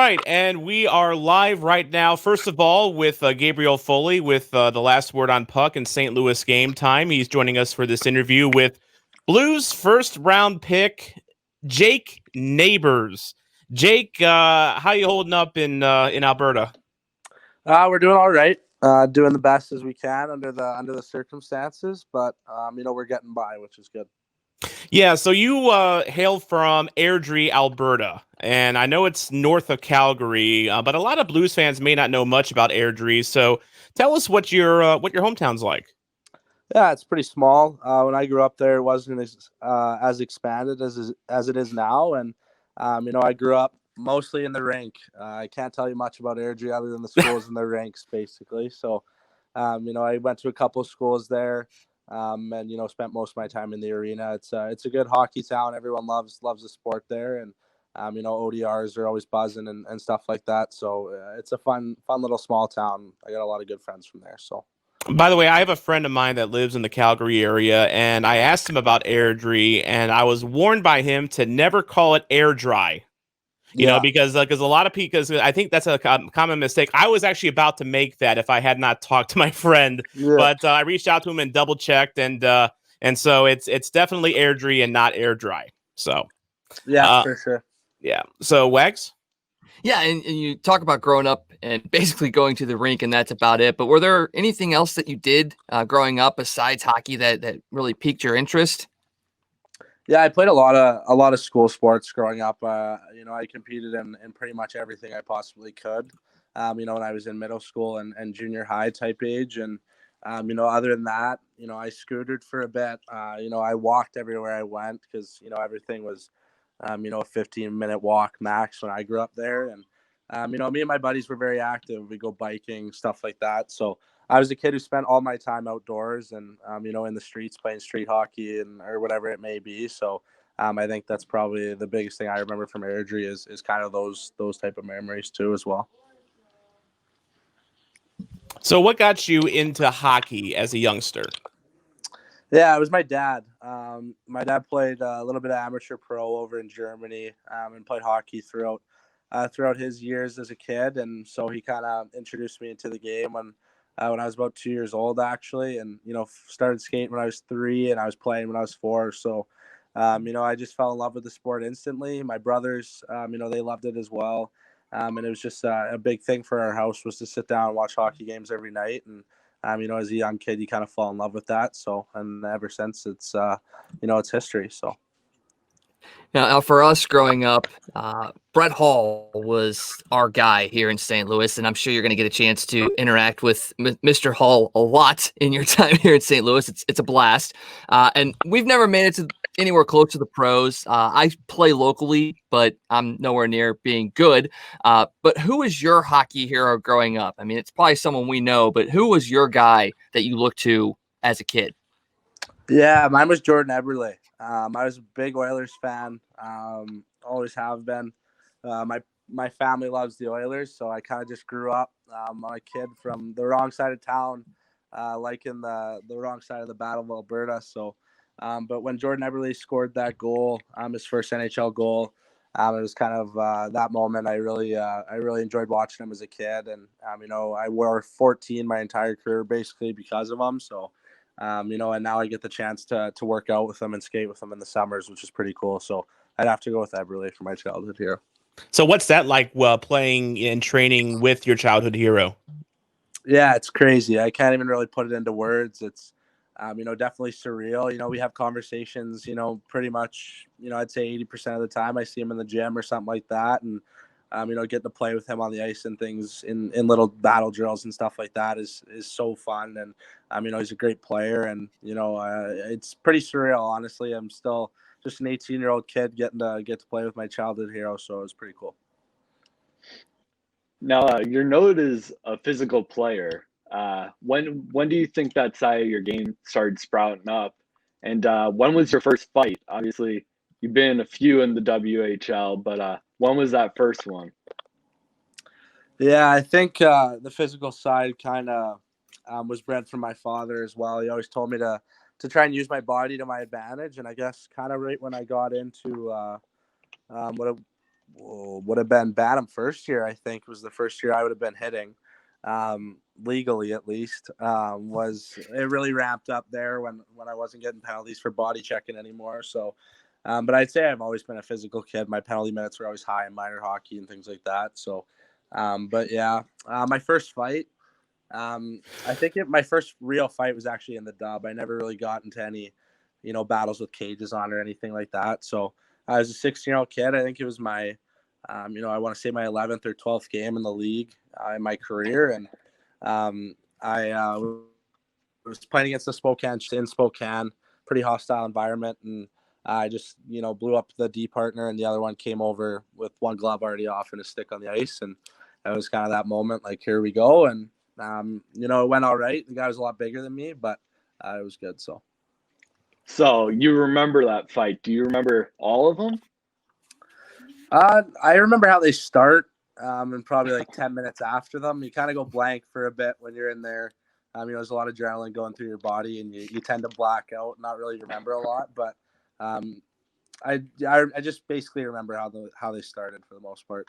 right, and we are live right now. First of all, with Gabriel Foley with the last word on puck and St. Louis Gametime. He's joining us for this interview with Blues first round pick Jake Neighbours. Jake, how you holding up in Alberta? We're doing all right. Doing the best as we can under the circumstances, but we're getting by, which is good. Yeah, so you hail from Airdrie, Alberta, and I know it's north of Calgary, but a lot of Blues fans may not know much about Airdrie. So tell us what your hometown's like. Yeah, it's pretty small. When I grew up there, it wasn't as expanded as it is now, and I grew up mostly in the rink. I can't tell you much about Airdrie other than the schools and the rinks, basically. So, I went to a couple of schools there. And spent most of my time in the arena. It's a good hockey town. Everyone loves the sport there, and ODRs are always buzzing and stuff like that. So it's a fun little small town. I got a lot of good friends from there. So. By the way, I have a friend of mine that lives in the Calgary area, and I asked him about Airdrie, and I was warned by him to never call it air dry. Because a lot of people, because I think that's a common mistake. I was actually about to make that if I had not talked to my friend, but I reached out to him and double checked, and so it's definitely Airdrie and not air dry. So for sure. Yeah. So Wags. Yeah, and you talk about growing up and basically going to the rink, and that's about it. But were there anything else that you did growing up besides hockey that really piqued your interest? Yeah, I played a lot of school sports growing up. I competed in pretty much everything I possibly could. When I was in middle school and junior high type age, and other than that, I scootered for a bit. I walked everywhere I went because everything was, a 15-minute walk max when I grew up there, and me and my buddies were very active. We go biking, stuff like that. So I was a kid who spent all my time outdoors and, in the streets playing street hockey or whatever it may be. So I think that's probably the biggest thing I remember from Airdrie is kind of those type of memories too as well. So what got you into hockey as a youngster? Yeah, it was my dad. My dad played a little bit of amateur pro over in Germany and played hockey throughout his years as a kid. And so he kind of introduced me into the game when I was about 2 years old, actually. And, started skating when I was 3 and I was playing when I was 4. So, I just fell in love with the sport instantly. My brothers, they loved it as well. And it was just a big thing for our house was to sit down and watch hockey games every night. And, as a young kid, you kind of fall in love with that. So, and ever since it's history. So. Now, for us growing up, Brett Hall was our guy here in St. Louis, and I'm sure you're going to get a chance to interact with Mr. Hall a lot in your time here in St. Louis. It's a blast, and we've never made it to anywhere close to the pros. I play locally, but I'm nowhere near being good. But who was your hockey hero growing up? I mean, it's probably someone we know, but who was your guy that you looked to as a kid? Yeah, mine was Jordan Eberle. I was a big Oilers fan. Always have been. My family loves the Oilers, so I kind of just grew up. I'm a kid from the wrong side of town, liking the wrong side of the Battle of Alberta. So, but when Jordan Eberle scored that goal, his first NHL goal, it was kind of that moment. I really enjoyed watching him as a kid, and I wore 14 my entire career basically because of him. So. And now I get the chance to work out with them and skate with them in the summers, which is pretty cool. So I'd have to go with Eberle for my childhood hero. So what's that like playing and training with your childhood hero? Yeah, it's crazy. I can't even really put it into words. It's, definitely surreal. We have conversations, pretty much, I'd say 80% of the time I see him in the gym or something like that. And, getting to play with him on the ice and things in little battle drills and stuff like that is so fun. And, he's a great player and, it's pretty surreal, honestly. I'm still just an 18-year-old kid getting to play with my childhood hero. So it was pretty cool. Now, you're noted as a physical player. When do you think that side of your game started sprouting up? And when was your first fight? Obviously, you've been in a few in the WHL, but when was that first one? Yeah, I think the physical side kind of was bred from my father as well. He always told me to try and use my body to my advantage. And I guess kind of right when I got into would have been Bantam first year. I think was the first year I would have been hitting, legally at least. Was it really ramped up there when I wasn't getting penalties for body checking anymore. So, but I'd say I've always been a physical kid. My penalty minutes were always high in minor hockey and things like that. So, but yeah, my first fight. I think my first real fight was actually in the dub. I never really got into any, battles with cages on or anything like that. So I was a 16-year-old kid. I think it was my, I want to say my 11th or 12th game in the league in my career. And I was playing against the Spokane, in Spokane, pretty hostile environment. And I just, blew up the D partner, and the other one came over with one glove already off and a stick on the ice. And it was kind of that moment, like, here we go. And, it went all right. The guy was a lot bigger than me, but it was good. So you remember that fight? Do you remember all of them? I remember how they start, and probably like 10 minutes after them. You kind of go blank for a bit when you're in there. There's a lot of adrenaline going through your body, and you tend to black out, not really remember a lot. But I just basically remember how they started for the most part.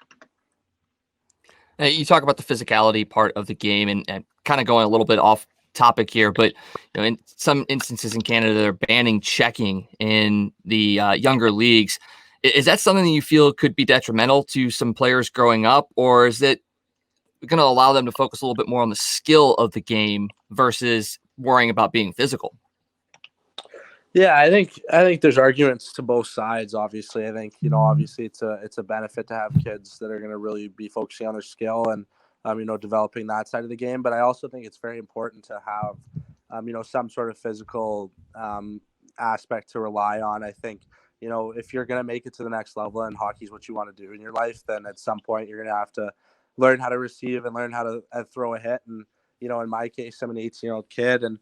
You talk about the physicality part of the game, and kind of going a little bit off topic here, but in some instances in Canada, they're banning checking in the younger leagues. Is that something that you feel could be detrimental to some players growing up, or is it going to allow them to focus a little bit more on the skill of the game versus worrying about being physical? Yeah, I think there's arguments to both sides. Obviously, I think obviously it's a benefit to have kids that are going to really be focusing on their skill and developing that side of the game. But I also think it's very important to have some sort of physical aspect to rely on. I think if you're going to make it to the next level and hockey is what you want to do in your life, then at some point you're going to have to learn how to receive and learn how to throw a hit. And in my case, I'm an 18-year-old kid, and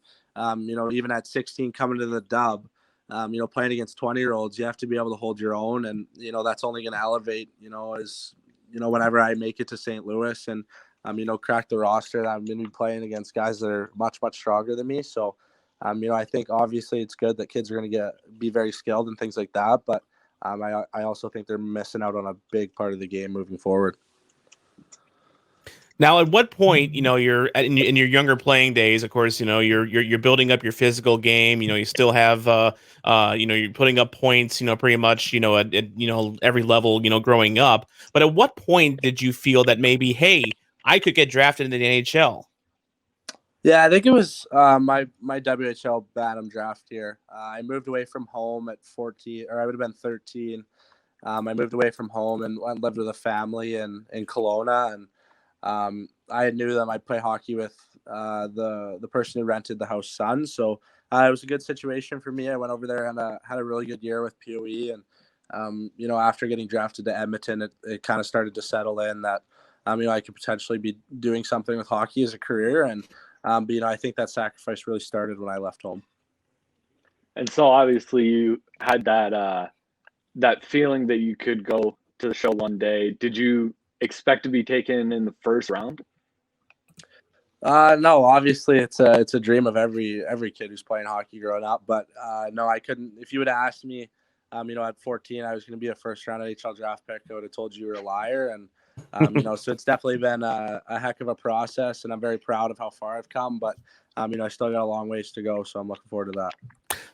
even at 16 coming to the dub, playing against 20-year-olds, you have to be able to hold your own. And, that's only going to elevate, as, whenever I make it to St. Louis and, crack the roster, that I'm going to be playing against guys that are much, much stronger than me. So, I think obviously it's good that kids are going to be very skilled and things like that. But I also think they're missing out on a big part of the game moving forward. Now, at what point, you're in your younger playing days, of course, you're building up your physical game. You still have, you're putting up points, pretty much, at every level, growing up. But at what point did you feel that maybe, hey, I could get drafted into the NHL? Yeah, I think it was my WHL Bantam draft year. I moved away from home at 14, or I would have been 13. I moved away from home and went and lived with a family in Kelowna, and I knew them. I'd play hockey with the person who rented the house son. So it was a good situation for me. I went over there and had a really good year with POE. And, after getting drafted to Edmonton, it kind of started to settle in that, I could potentially be doing something with hockey as a career. And, but, I think that sacrifice really started when I left home. And so obviously you had that feeling that you could go to the show one day. Did you expect to be taken in the first round? No, obviously it's a dream of every kid who's playing hockey growing up. But no, I couldn't. If you would have asked me, at 14, I was going to be a first round NHL draft pick, I would have told you were a liar. And so it's definitely been a heck of a process, and I'm very proud of how far I've come. But I still got a long ways to go, so I'm looking forward to that.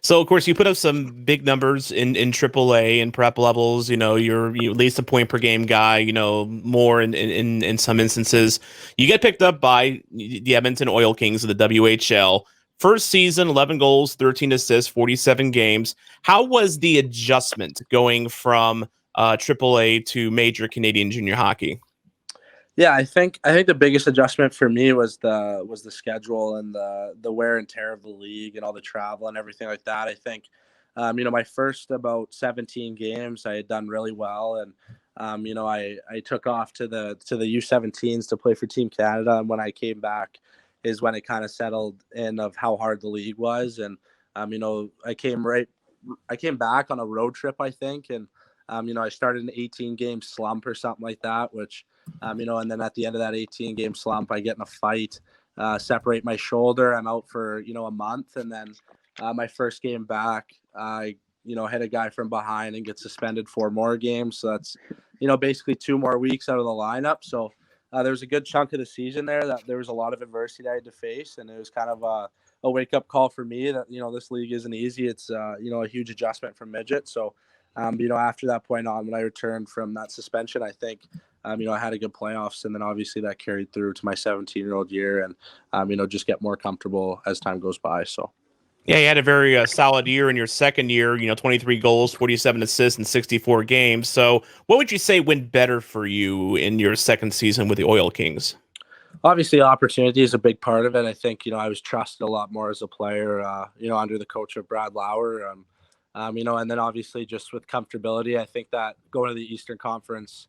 So, of course, you put up some big numbers in AAA and prep levels. You're at least a point per game guy. More in some instances. You get picked up by the Edmonton Oil Kings of the WHL. First season, 11 goals, 13 assists, 47 games. How was the adjustment going from AAA to major Canadian junior hockey? Yeah, I think the biggest adjustment for me was the schedule and the wear and tear of the league and all the travel and everything like that. I think, my first about 17 games, I had done really well, and I took off to the U17s to play for Team Canada, and when I came back, is when it kind of settled in of how hard the league was, and I came back on a road trip, I think, and I started an 18-game slump or something like that, which. And then at the end of that 18-game slump, I get in a fight, separate my shoulder. I'm out for, a month. And then my first game back, I hit a guy from behind and get suspended 4 more games. So that's, basically 2 more weeks out of the lineup. So there was a good chunk of the season there that there was a lot of adversity I had to face. And it was kind of a wake-up call for me that, this league isn't easy. It's, a huge adjustment from midget. So, after that point on, when I returned from that suspension, I think, I had a good playoffs, and then obviously that carried through to my 17-year-old year, and, just get more comfortable as time goes by. So. Yeah, you had a very solid year in your second year, 23 goals, 47 assists in 64 games. So what would you say went better for you in your second season with the Oil Kings? Obviously, opportunity is a big part of it. I think, I was trusted a lot more as a player, under the coach of Brad Lauer. And then obviously just with comfortability, I think that going to the Eastern Conference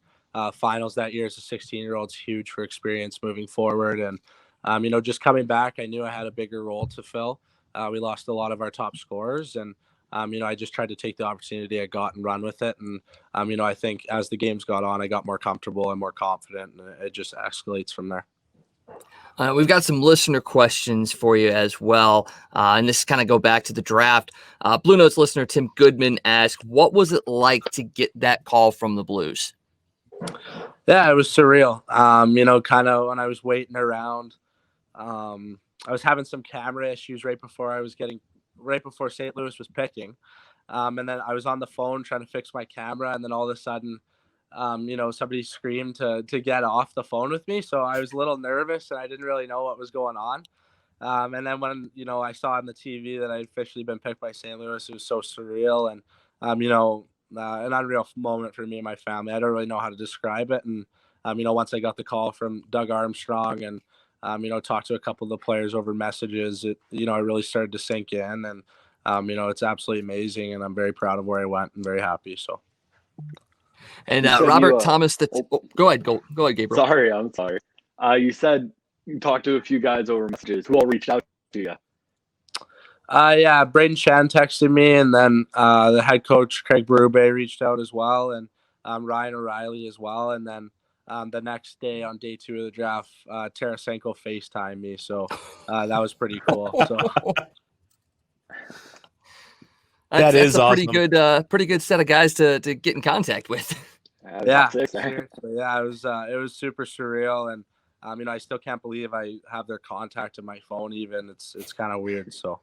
finals that year as a 16-year-old is huge for experience moving forward. And, just coming back, I knew I had a bigger role to fill. We lost a lot of our top scorers, and, I just tried to take the opportunity I got and run with it. And, I think as the games got on, I got more comfortable and more confident, and it just escalates from there. We've got some listener questions for you as well. And this kind of go back to the draft. Bluenotes listener Tim Goodman asked, what was it like to get that call from the Blues? Yeah, it was surreal. Kind of when I was waiting around, I was having some camera issues right before St. Louis was picking. And then I was on the phone trying to fix my camera. And then all of a sudden, somebody screamed to get off the phone with me. So I was a little nervous and I didn't really know what was going on. And then when, I saw on the TV that I'd officially been picked by St. Louis, it was so surreal and, an unreal moment for me and my family. I don't really know how to describe it. And, once I got the call from Doug Armstrong and, talked to a couple of the players over messages, it really started to sink in. And, it's absolutely amazing. And I'm very proud of where I went and very happy. So. And Robert Thomas, go ahead, Gabriel. Sorry, I'm sorry. You said you talked to a few guys over messages. Who all reached out to you? Yeah, Braden Shan texted me, and then the head coach Craig Berube reached out as well, and Ryan O'Reilly as well, and then the next day on day 2 of the draft, Tarasenko FaceTimed me, so that was pretty cool. So. That's a awesome. pretty good set of guys to get in contact with. Yeah, seriously. Yeah, it was super surreal, and I still can't believe I have their contact in my phone. Even it's kind of weird. So.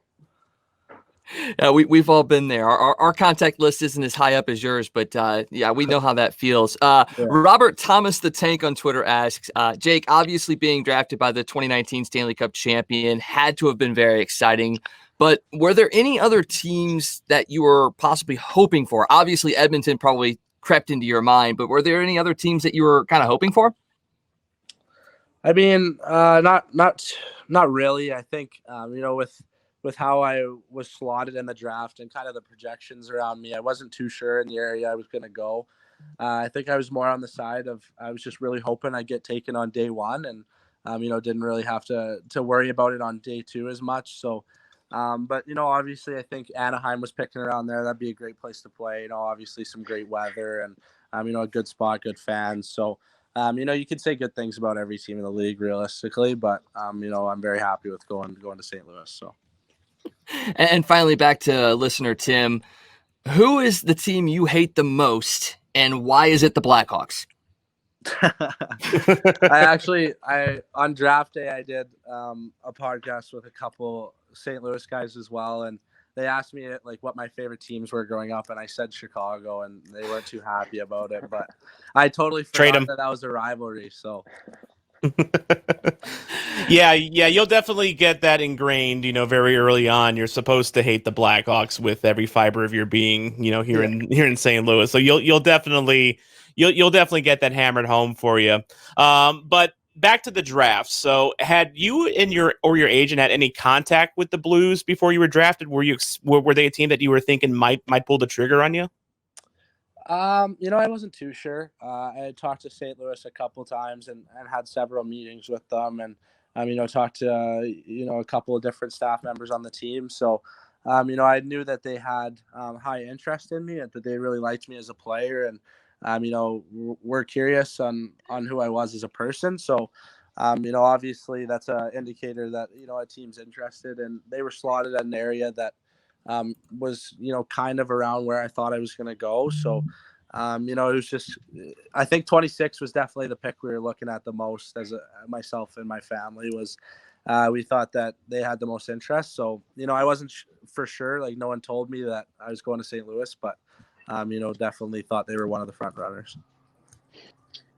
Yeah, we've all been there. Our contact list isn't as high up as yours, but yeah, we know how that feels. Yeah. Robert Thomas the Tank on Twitter asks, Jake, obviously being drafted by the 2019 Stanley Cup champion had to have been very exciting. But were there any other teams that you were possibly hoping for? Obviously, Edmonton probably crept into your mind, but were there any other teams that you were kind of hoping for? I mean, not really. I think, with how I was slotted in the draft and kind of the projections around me, I wasn't too sure in the area I was going to go. I think I was more on the side of, I was just really hoping I'd get taken on day 1 and, didn't really have to worry about it on day 2 as much. So, but, obviously I think Anaheim was picking around there. That'd be a great place to play, obviously some great weather and, a good spot, good fans. So, you could say good things about every team in the league realistically, but, I'm very happy with going to St. Louis. So. And finally, back to listener Tim, who is the team you hate the most and why is it the Blackhawks? I on draft day, I did a podcast with a couple St. Louis guys as well. And they asked me what my favorite teams were growing up. And I said Chicago and they weren't too happy about it, but I totally forgot that was a rivalry. So. Yeah, you'll definitely get that ingrained, very early on. You're supposed to hate the Blackhawks with every fiber of your being, here in St. Louis. So you'll definitely get that hammered home for you. But back to the draft. So had you and your agent had any contact with the Blues before you were drafted? Were they a team that you were thinking might pull the trigger on you? I wasn't too sure. I had talked to St. Louis a couple times and had several meetings with them and, talked to, a couple of different staff members on the team. So, I knew that they had high interest in me and that they really liked me as a player and, we're curious on who I was as a person. So, obviously that's an indicator that, a team's interested and they were slotted in an area that, was, kind of around where I thought I was going to go. So, it was just, I think 26 was definitely the pick we were looking at the most as myself and my family was, we thought that they had the most interest. So, I wasn't for sure, like no one told me that I was going to St. Louis, but, definitely thought they were one of the front runners.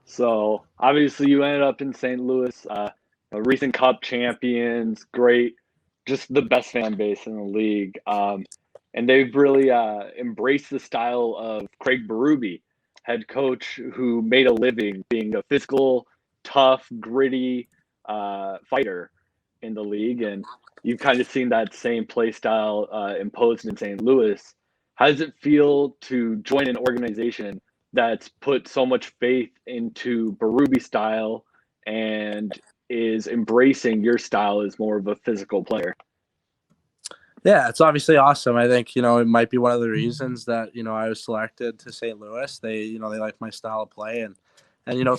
So obviously you ended up in St. Louis, a recent Cup champions, great, just the best fan base in the league. And they've really embraced the style of Craig Berube, head coach who made a living being a physical, tough, gritty fighter in the league. And you've kind of seen that same play style imposed in St. Louis. How does it feel to join an organization that's put so much faith into Berube style and is embracing your style as more of a physical player? Yeah, it's obviously awesome. I think, it might be one of the reasons that, I was selected to St. Louis. They like my style of play and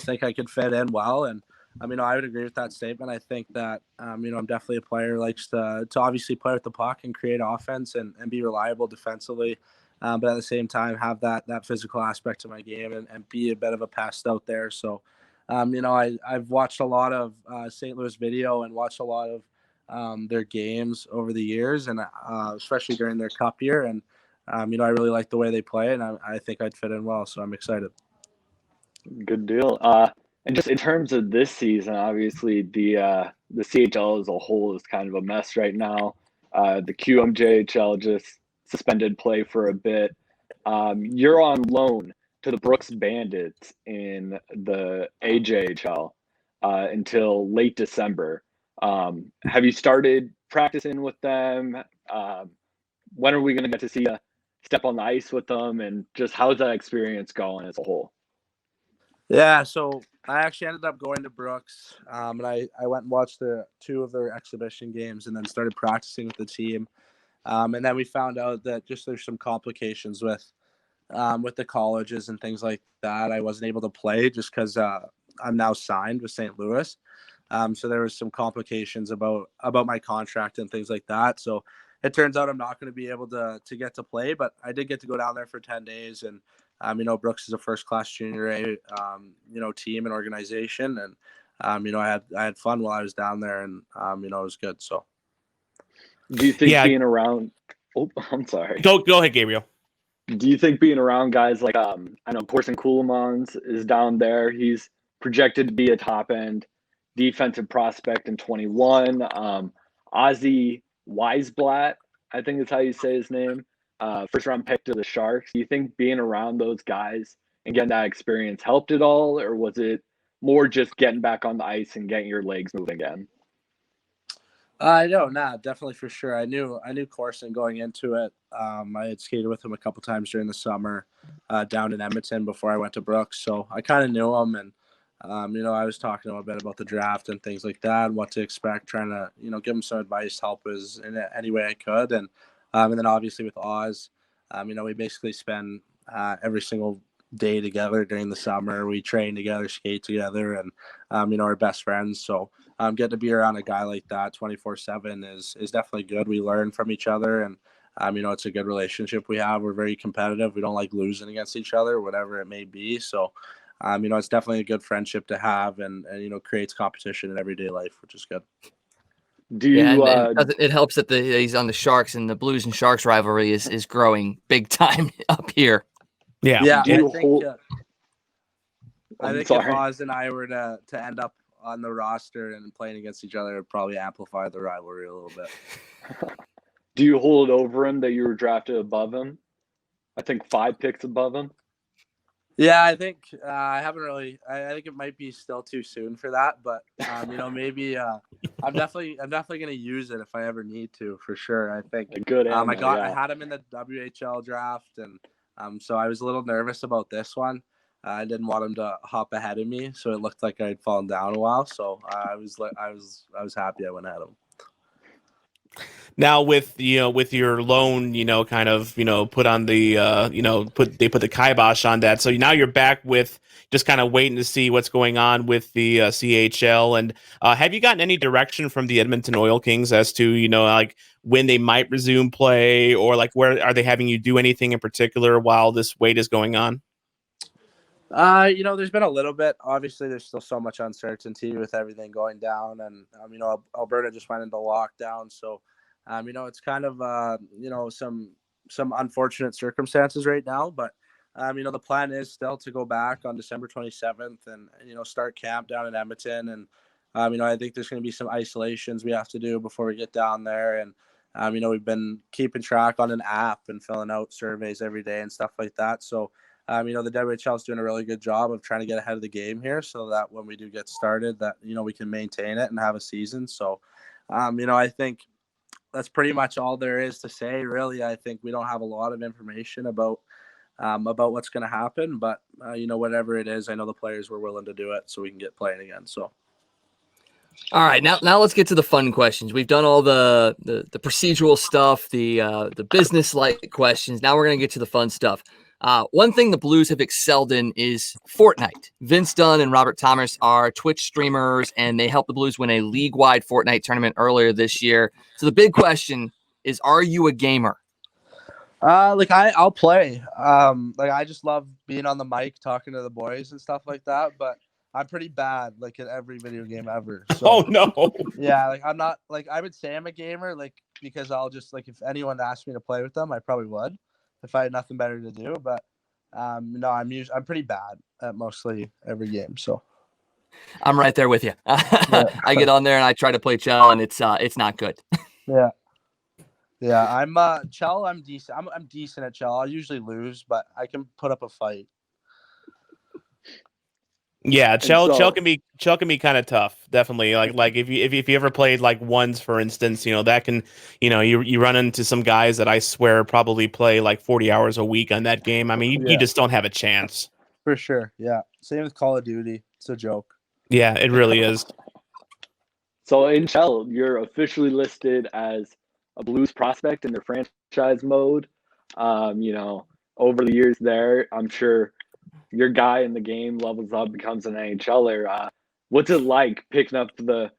think I could fit in well. And, I would agree with that statement. I think that, I'm definitely a player who likes to obviously play with the puck and create offense and be reliable defensively. But at the same time, have that physical aspect to my game and be a bit of a pest out there. So, I've watched a lot of St. Louis video and watched a lot of their games over the years, and especially during their Cup year. And, I really like the way they play, and I think I'd fit in well. So I'm excited. Good deal. And just in terms of this season, obviously the CHL as a whole is kind of a mess right now. The QMJHL just suspended play for a bit. You're on loan to the Brooks Bandits in the AJHL until late December. Have you started practicing with them? When are we going to get to see you step on the ice with them? And just how's that experience going as a whole? Yeah, so I actually ended up going to Brooks, and I went and watched two of their exhibition games and then started practicing with the team. And then we found out that just there's some complications with the colleges and things like that. I wasn't able to play just because I'm now signed with St. Louis. So there was some complications about my contract and things like that. So it turns out I'm not going to be able to get to play, but I did get to go down there for 10 days. And, Brooks is a first-class junior A, team and organization. And, I had fun while I was down there, and, it was good. So. Do you think being around – oh, I'm sorry. Go ahead, Gabriel. Do you think being around guys like I know Corson Kuhlmans is down there. He's projected to be a top-end defensive prospect in 21. Ozzy Weisblatt, I think is how you say his name, first-round pick to the Sharks. Do you think being around those guys and getting that experience helped at all, or was it more just getting back on the ice and getting your legs moving again? Definitely for sure. I knew Corson going into it. I had skated with him a couple times during the summer down in Edmonton before I went to Brooks. So I kind of knew him, and, I was talking to him a bit about the draft and things like that and what to expect, trying to, give him some advice, help us in any way I could. And then obviously with Oz, we basically spend every single day together during the summer. We train together, skate together, and, our best friends. So getting to be around a guy like that 24/7 is definitely good. We learn from each other, and, it's a good relationship we have. We're very competitive. We don't like losing against each other, whatever it may be. So, it's definitely a good friendship to have, and creates competition in everyday life, which is good. Do you? It helps that he's on the Sharks, and the Blues and Sharks rivalry is growing big time up here. Yeah. I think sorry. if Oz and I were to end up on the roster and playing against each other, it would probably amplify the rivalry a little bit. Do you hold over him that you were drafted above him? I think 5 picks above him. Yeah, I think I haven't really. I think it might be still too soon for that, but maybe I'm definitely going to use it if I ever need to, for sure. I think a good. I had him in the WHL draft, and so I was a little nervous about this one. I didn't want him to hop ahead of me, so it looked like I'd fallen down a while. So I was happy I went at him. Now with with your loan, kind of put on the put the kibosh on that. So now you're back with just kind of waiting to see what's going on with the CHL. And have you gotten any direction from the Edmonton Oil Kings as to like when they might resume play, or like where are they having you do anything in particular while this wait is going on? There's been a little bit. Obviously, there's still so much uncertainty with everything going down, and Alberta just went into lockdown, so it's kind of some unfortunate circumstances right now. But the plan is still to go back on December 27th and start camp down in Edmonton, and I think there's going to be some isolations we have to do before we get down there, and we've been keeping track on an app and filling out surveys every day and stuff like that. So. The WHL is doing a really good job of trying to get ahead of the game here so that when we do get started that, we can maintain it and have a season. So, I think that's pretty much all there is to say, really. I think we don't have a lot of information about what's going to happen, but, whatever it is, I know the players were willing to do it so we can get playing again. So. All right, now let's get to the fun questions. We've done all the procedural stuff, the business-like questions. Now we're going to get to the fun stuff. One thing the Blues have excelled in is Fortnite. Vince Dunn and Robert Thomas are Twitch streamers, and they helped the Blues win a league-wide Fortnite tournament earlier this year. So the big question is, are you a gamer? I'll play. I just love being on the mic, talking to the boys and stuff like that, but I'm pretty bad, in every video game ever. So, oh, no. Yeah, I'm not, I would say I'm a gamer, because I'll just, if anyone asked me to play with them, I probably would. If I had nothing better to do, but no, I'm pretty bad at mostly every game. So I'm right there with you. I get on there and I try to play Chell, and it's not good. Yeah. I'm Chell. I'm decent. I'm decent at Chell. I'll usually lose, but I can put up a fight. Yeah, Chell can be kind of tough, definitely. Like if you ever played like ones, for instance, that can, you run into some guys that I swear probably play like 40 hours a week on that game. I mean, you just don't have a chance. For sure, yeah. Same with Call of Duty. It's a joke. Yeah, it really is. So in Chell, you're officially listed as a Blues prospect in their franchise mode. Over the years there, I'm sure your guy in the game levels up, becomes an NHLer. What's it like picking up the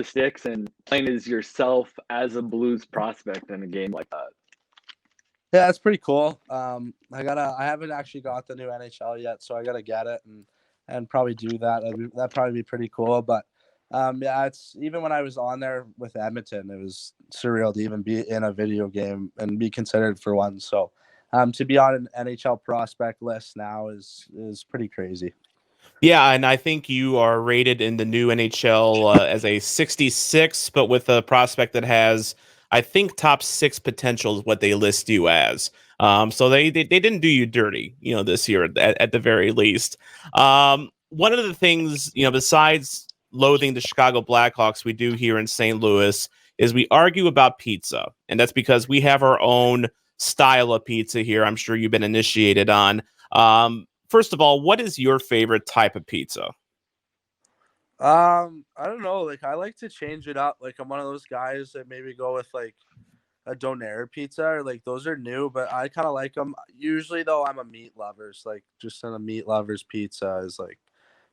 sticks and playing as yourself as a Blues prospect in a game like that? Yeah, it's pretty cool. I haven't actually got the new NHL yet, so I gotta get it and probably do that. That'd probably be pretty cool. But yeah, it's even when I was on there with Edmonton, it was surreal to even be in a video game and be considered for one. So to be on an NHL prospect list now is pretty crazy. Yeah, and I think you are rated in the new NHL as a 66, but with a prospect that has, I think, top 6 potential is what they list you as. So they didn't do you dirty, this year at the very least. One of the things, besides loathing the Chicago Blackhawks, we do here in St. Louis is we argue about pizza, and that's because we have our own style of pizza here. I'm sure you've been initiated on. First of all, what is your favorite type of pizza? I don't know. I like to change it up. I'm one of those guys that maybe go with a donair pizza, or those are new, but I kind of like them. Usually though, I'm a meat lover. So just a meat lover's pizza is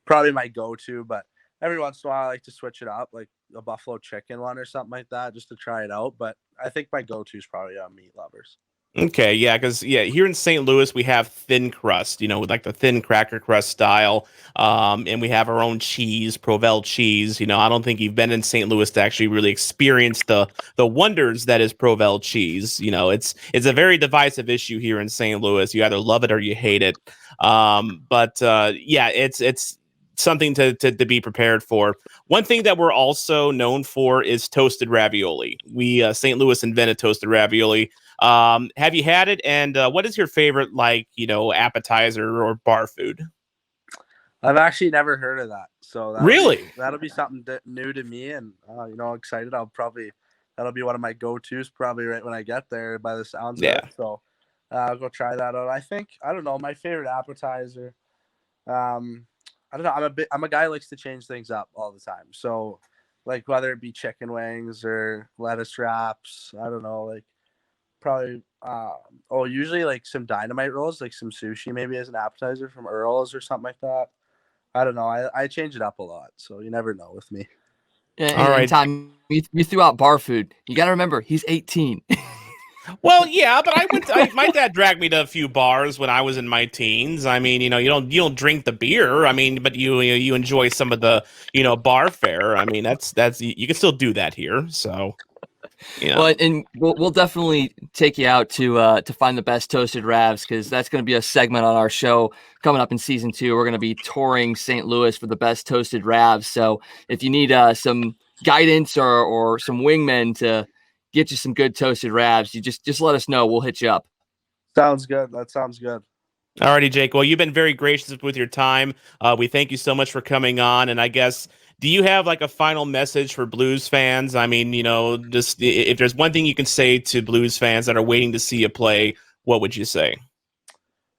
probably my go-to, but every once in a while I like to switch it up, like a buffalo chicken one or something like that, just to try it out. But I think my go-to is probably meat lovers. Okay, yeah, because here in St. Louis we have thin crust, with like the thin cracker crust style, and we have our own cheese, Provel cheese. I don't think you've been in St. Louis to actually really experience the wonders that is Provel cheese. It's a very divisive issue here in St. Louis. You either love it or you hate it. But yeah, it's something to be prepared for. One thing that we're also known for is toasted ravioli. We St. Louis invented toasted ravioli. Have you had it? And what is your favorite, appetizer or bar food? I've actually never heard of that. So that'll be something new to me, and excited. That'll be one of my go-tos probably right when I get there by the sounds of it. So I'll go try that out. I don't know, my favorite appetizer. I don't know. I'm a guy who likes to change things up all the time. So like whether it be chicken wings or lettuce wraps. I don't know, like probably usually like some dynamite rolls, like some sushi maybe as an appetizer from Earl's or something like that. I don't know. I change it up a lot, so you never know with me. All right, Tom, you threw out bar food. You got to remember, he's 18. Well, yeah, but my dad dragged me to a few bars when I was in my teens. I mean, you don't drink the beer. I mean, but you enjoy some of the, bar fare. I mean, that's you can still do that here. So, Well, and we'll definitely take you out to find the best toasted ravs, because that's going to be a segment on our show coming up in season 2. We're going to be touring St. Louis for the best toasted ravs. So if you need some guidance or some wingmen to get you some good toasted ravs, you just let us know. We'll hit you up. Sounds good. That sounds good. Alrighty, Jake. Well, you've been very gracious with your time. We thank you so much for coming on. And I guess, do you have like a final message for Blues fans? I mean, just if there's one thing you can say to Blues fans that are waiting to see you play, what would you say?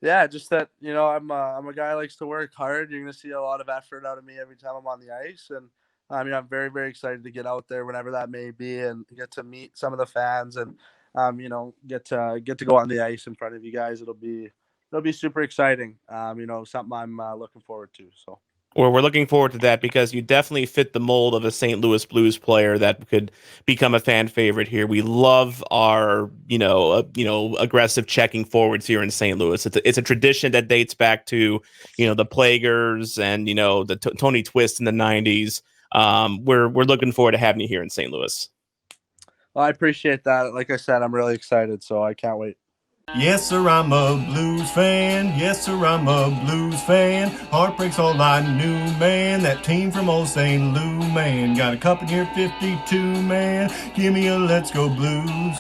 Yeah, just that, I'm a guy who likes to work hard. You're going to see a lot of effort out of me every time I'm on the ice. And I'm very, very excited to get out there whenever that may be and get to meet some of the fans and, get to go on the ice in front of you guys. It'll be super exciting. Something I'm looking forward to. So. Or we're looking forward to that, because you definitely fit the mold of a St. Louis Blues player that could become a fan favorite here. We love our, aggressive checking forwards here in St. Louis. It's a tradition that dates back to, the Plaguers and, the Tony Twist in the 90s. We're looking forward to having you here in St. Louis. Well, I appreciate that. Like I said, I'm really excited, so I can't wait. Yes, sir, I'm a Blues fan. Yes, sir, I'm a Blues fan. Heartbreak's all I knew, man. That team from old St. Louis, man. Got a cup in here, 52, man. Give me a Let's Go Blues.